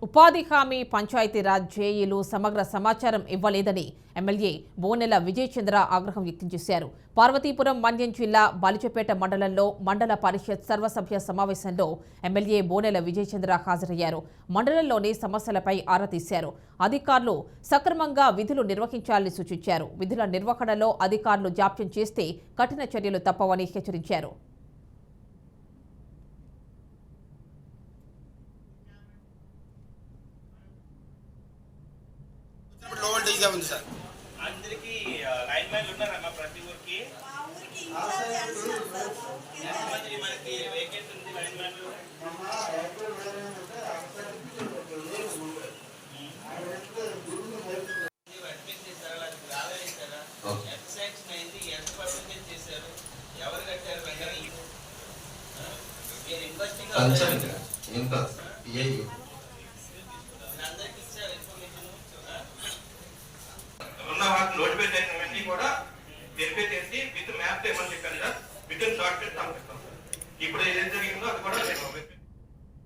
ఉపాధి హామీ పంచాయతీరాజ్ జేఈలు సమగ్ర సమాచారం ఇవ్వలేదని ఎమ్మెల్యే బోనెల విజయచంద్ర ఆగ్రహం వ్యక్తం చేశారు. పార్వతీపురం మన్యం జిల్లా బాలిచపేట మండలంలో మండల పరిషత్ సర్వసభ్య సమావేశంలో ఎమ్మెల్యే బోనెల విజయచంద్ర హాజరయ్యారు. మండలంలోని సమస్యలపై ఆరా తీశారు. అధికారులు సక్రమంగా విధులు నిర్వహించాలని సూచించారు. విధుల నిర్వహణలో అధికారులు జాప్యం చేస్తే కఠిన చర్యలు తప్పవని హెచ్చరించారు. ఉంది సార్ అందరికి లైన్ మ్యాన్ ఉన్నారమ్మా ప్రతి ఊరికి మనకి వేకెంట్ ఉంది లైన్ మ్యాన్ అడ్మిట్ చేశారా రాలేస్తారా ఎక్సైజ్ అయింది ఎంత పర్సెంటేజ్ చేశారు ఎవరు కట్టారు వెంటనే ఇన్వెస్టింగ్ నోటిఫికేషన్ కూడా వెరిఫై చేసి విత్ మ్యాప్ ఏమని చెప్పాను కదా విత్ ఇన్ షార్ట్ కట్ పంపిస్తాం. ఇప్పుడు ఏదైతే జరిగిందో అది కూడా